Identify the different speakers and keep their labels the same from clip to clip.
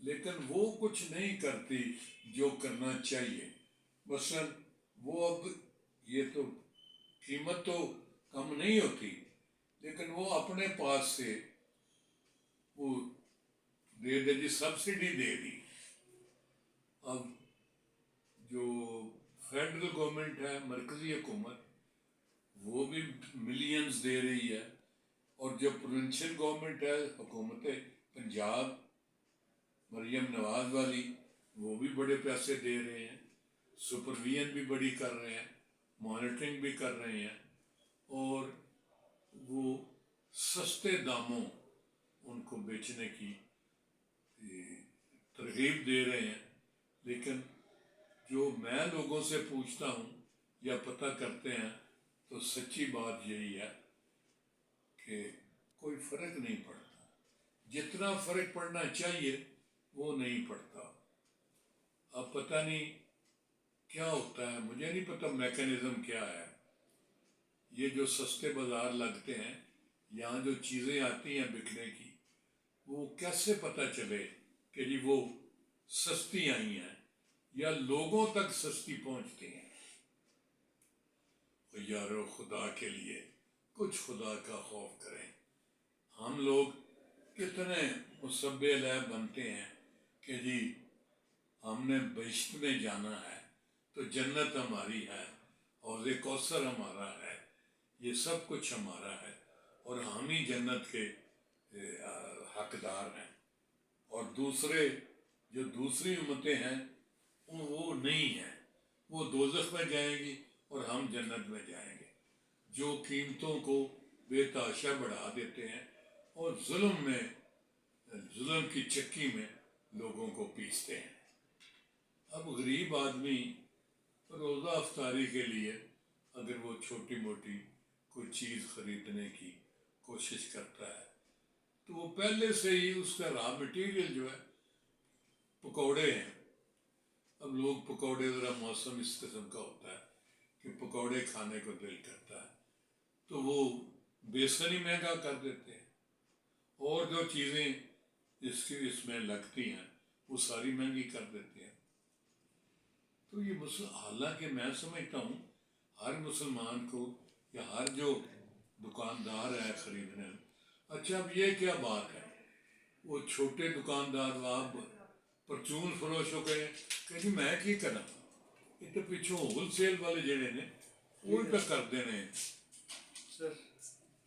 Speaker 1: لیکن وہ کچھ نہیں کرتی جو کرنا چاہیے. مثلاً وہ اب یہ تو قیمت تو کم نہیں ہوتی، لیکن وہ اپنے پاس سے وہ دے دے دی، سبسڈی دے دی. اب جو فیڈرل گورنمنٹ ہے، مرکزی حکومت، وہ بھی ملینز دے رہی ہے، اور جو پروونشل گورنمنٹ ہے، حکومت پنجاب مریم نواز والی، وہ بھی بڑے پیسے دے رہے ہیں، سپرویژن بھی بڑی کر رہے ہیں، مانیٹرنگ بھی کر رہے ہیں، اور وہ سستے داموں ان کو بیچنے کی ترغیب دے رہے ہیں. لیکن جو میں لوگوں سے پوچھتا ہوں یا پتہ کرتے ہیں تو سچی بات یہی ہے کہ کوئی فرق نہیں پڑتا. جتنا فرق پڑنا چاہیے وہ نہیں پڑتا. اب پتہ نہیں کیا ہوتا ہے، مجھے نہیں پتہ میکانزم کیا ہے. یہ جو سستے بازار لگتے ہیں، یہاں جو چیزیں آتی ہیں بکنے کی، وہ کیسے پتہ چلے کہ جی وہ سستی آئی ہیں یا لوگوں تک سستی پہنچتی ہیں؟ یارو خدا کے لیے کچھ خدا کا خوف کریں. ہم لوگ کتنے مصبے علیہ بنتے ہیں کہ جی ہم نے بہشت میں جانا ہے تو جنت ہماری ہے، حوض کوثر ہمارا ہے، یہ سب کچھ ہمارا ہے، اور ہم ہی جنت کے حقدار ہیں. اور دوسرے جو دوسری امتیں ہیں وہ نہیں ہیں، وہ دوزخ میں جائیں گی اور ہم جنت میں جائیں گے. جو قیمتوں کو بے تحاشا بڑھا دیتے ہیں اور ظلم کی چکی میں لوگوں کو پیستے ہیں. اب غریب آدمی روزہ افطاری کے لیے اگر وہ چھوٹی موٹی کوئی چیز خریدنے کی کوشش کرتا ہے تو وہ پہلے سے ہی اس کا را مٹیریل جو ہے پکوڑے ہیں. اب لوگ پکوڑے، ذرا موسم اس قسم کا ہوتا ہے کہ پکوڑے کھانے کو دل کرتا ہے تو وہ بیسن ہی مہنگا کر دیتے ہیں، اور جو چیزیں اس میں لگتی ہیں وہ ساری مہنگی کر دیتے ہیں. تو یہ حالانکہ میں سمجھتا ہوں ہر مسلمان کو یا ہر جو دکاندار ہے خریدنے میں، اچھا اب یہ کیا بات ہے، وہ چھوٹے دکاندار آپ پرچون فروش ہو گئے کہ جی میں کی کرنا، یہ تو پچھوں ہول سیل والے جڑے نے وہ پہ کرتے ہیں.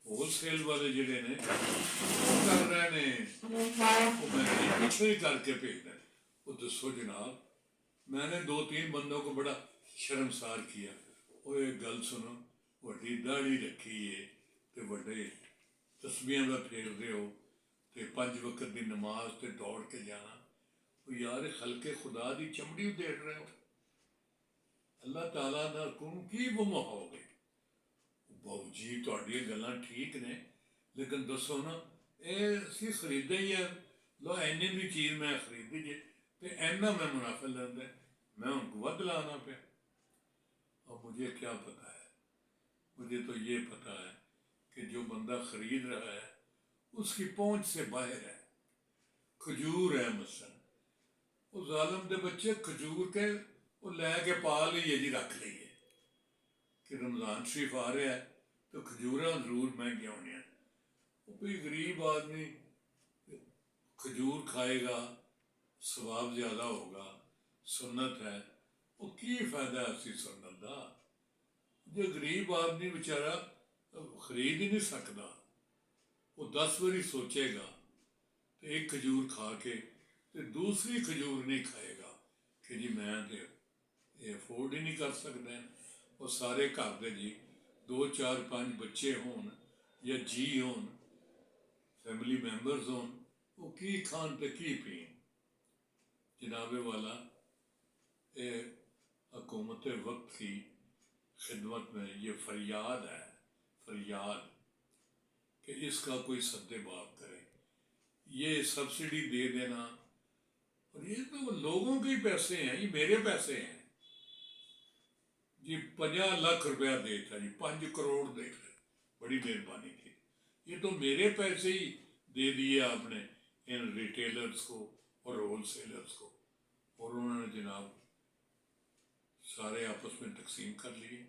Speaker 1: ہول سیل والے جڑے نے وہ کر رہے ہیں، وہ میں پیچھے ہی کر کے بھیج دیں. وہ دسو جناب، میں نے 2-3 بندوں کو بڑا شرمسار کیا. وہ ایک گل سنو، وڈی داڑھی رکھی ہے تے وڈے تسبیحاں دا پھیر رہے ہو تے 5 وقت دی نماز تے دوڑ کے جانا. وہ یار خلق خدا دی چمڑی دیڑ رہے ہو. اللہ تعالیٰ نہ کون کی وہ ہو گئے. بہو جی تہاڈیاں گلاں ٹھیک نے، لیکن دسو نا اے اسی خریدے ہی ہے، لو اینی بھی چیز میں خریدی جے تے اینا میں منافع لینا، میں ان کو ود لانا پہ. اب مجھے کیا پتہ ہے، مجھے تو یہ پتہ ہے کہ جو بندہ خرید رہا ہے اس کی پہنچ سے باہر ہے. کھجور ہے مثلا، وہ ظالم دے بچے کھجور کے وہ لے کے پا لیے جی رکھ لیے کہ رمضان شریف آ رہا ہے تو کھجوراں ضرور مہنگی ہونی ہیں. وہ کوئی غریب آدمی کھجور کھائے گا ثواب زیادہ ہوگا، سنت ہے، وہ کی فائدہ ہے اسی سنت دا. جو غریب آدمی بیچارہ خرید ہی نہیں سکتا، وہ 10 باری سوچے گا تو ایک کھجور کھا کے تے دوسری کھجور نہیں کھائے گا کہ جی میں یہ افورڈ ہی نہیں کر سکتے. وہ سارے گھر دے جی 2-4-5 بچے ہون یا جی ہون، فیملی ممبرز ہون، وہ کی کھان تے کی پین. جناب والا حکومت وقت کی خدمت میں یہ فریاد ہے، فریاد کہ اس کا کوئی سد باب کرے. یہ سبسڈی دے دینا، اور یہ تو لوگوں کے پیسے ہیں، یہ میرے پیسے ہیں جی. 50 لاکھ روپیہ دے تھا جی، 5 کروڑ دے تھے، بڑی مہربانی کی. یہ تو میرے پیسے ہی دے دیے آپ نے ان ریٹیلرز کو اور ہول سیلرز کو، اور انہوں نے جناب سارے آپس میں تقسیم کر لیے.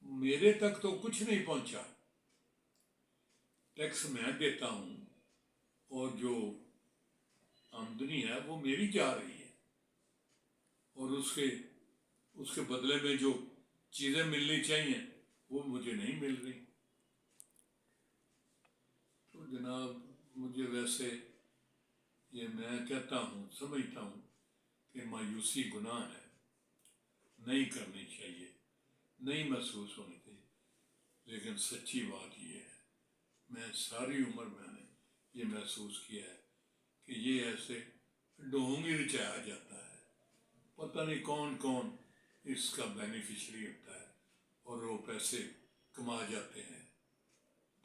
Speaker 1: میرے تک تو کچھ نہیں پہنچا. ٹیکس میں دیتا ہوں اور جو آمدنی ہے وہ میری جا رہی ہے، اور اس کے بدلے میں جو چیزیں ملنی چاہیے وہ مجھے نہیں مل رہی. تو جناب مجھے ویسے یہ میں کہتا ہوں، سمجھتا ہوں کہ مایوسی گناہ ہے، نہیں کرنی چاہیے، نہیں محسوس ہونی چاہیے. لیکن سچی بات یہ ہے، میں ساری عمر میں نے یہ محسوس کیا ہے کہ یہ ایسے ڈھونگ ہی رچایا جاتا ہے. پتہ نہیں کون کون اس کا بینیفیشری ہوتا ہے اور وہ پیسے کما جاتے ہیں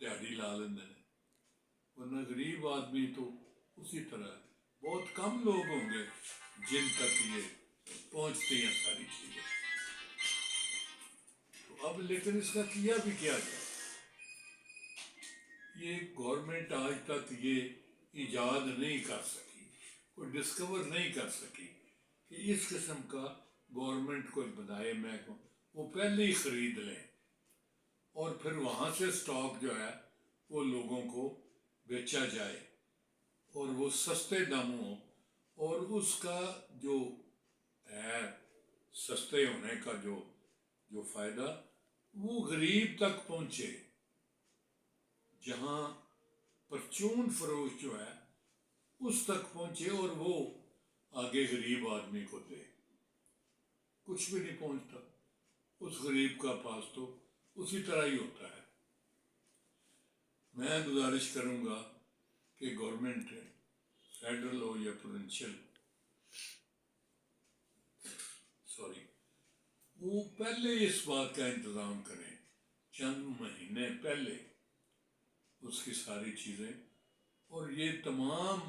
Speaker 1: دیہڑی لا لیندے ہیں. ورنہ غریب آدمی تو اسی طرح ہے. بہت کم لوگ ہوں گے جن تک یہ پہنچتی ہیں ساری چیزیں. تو اب لیکن اس کا کیا بھی کیا جائے. یہ گورنمنٹ آج تک یہ ایجاد نہیں کر سکی، کوئی ڈسکور نہیں کر سکی کہ اس قسم کا گورنمنٹ کوئی بنائے محکمہ، وہ پہلے ہی خرید لیں اور پھر وہاں سے سٹاک جو ہے وہ لوگوں کو بیچا جائے اور وہ سستے داموں ہوں، اور اس کا جو ہے سستے ہونے کا جو فائدہ وہ غریب تک پہنچے. جہاں پرچون فروش جو ہے اس تک پہنچے اور وہ آگے غریب آدمی کو دے. کچھ بھی نہیں پہنچتا اس غریب کا پاس، تو اسی طرح ہی ہوتا ہے. میں گزارش کروں گا کہ گورنمنٹ فیڈرل ہو یا پروونشل، وہ پہلے اس بات کا انتظام کریں چند مہینے پہلے اس کی ساری چیزیں. اور یہ تمام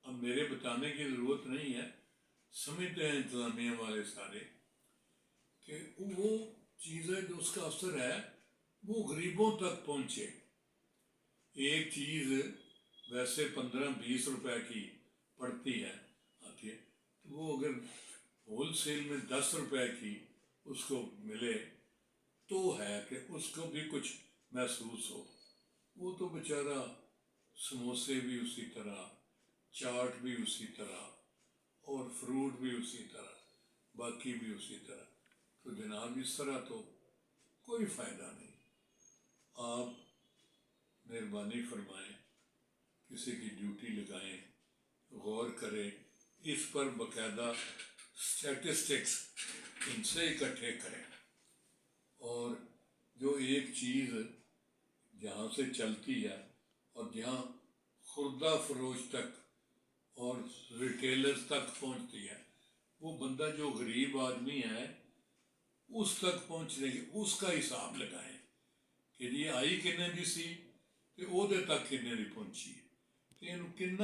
Speaker 1: اب میرے بتانے کی ضرورت نہیں ہے، سمجھتے ہیں انتظامیہ والے سارے کہ وہ چیزیں جو اس کا اثر ہے وہ غریبوں تک پہنچے. ایک چیز ویسے 15-20 روپے کی پڑتی ہے آتی ہے، تو وہ اگر ہول سیل میں 10 روپے کی اس کو ملے تو ہے کہ اس کو بھی کچھ محسوس ہو. وہ تو بیچارہ سموسے بھی اسی طرح، چاٹ بھی اسی طرح، اور فروٹ بھی اسی طرح، باقی بھی اسی طرح. تو جناب اس طرح تو کوئی فائدہ نہیں. آپ مہربانی فرمائیں، کسی کی ڈیوٹی لگائیں، غور کریں اس پر، باقاعدہ اسٹیٹسٹکس ان سے اکٹھے کریں، اور جو ایک چیز جہاں سے چلتی ہے اور جہاں خوردہ فروش تک اور ریٹیلرز تک پہنچتی ہے، وہ بندہ جو غریب آدمی ہے اس تک پہنچنے کی اس کا حساب لگائیں کہ یہ آئی کنے دی سی تے او دے تک کنے دی پہنچی، کہ کنا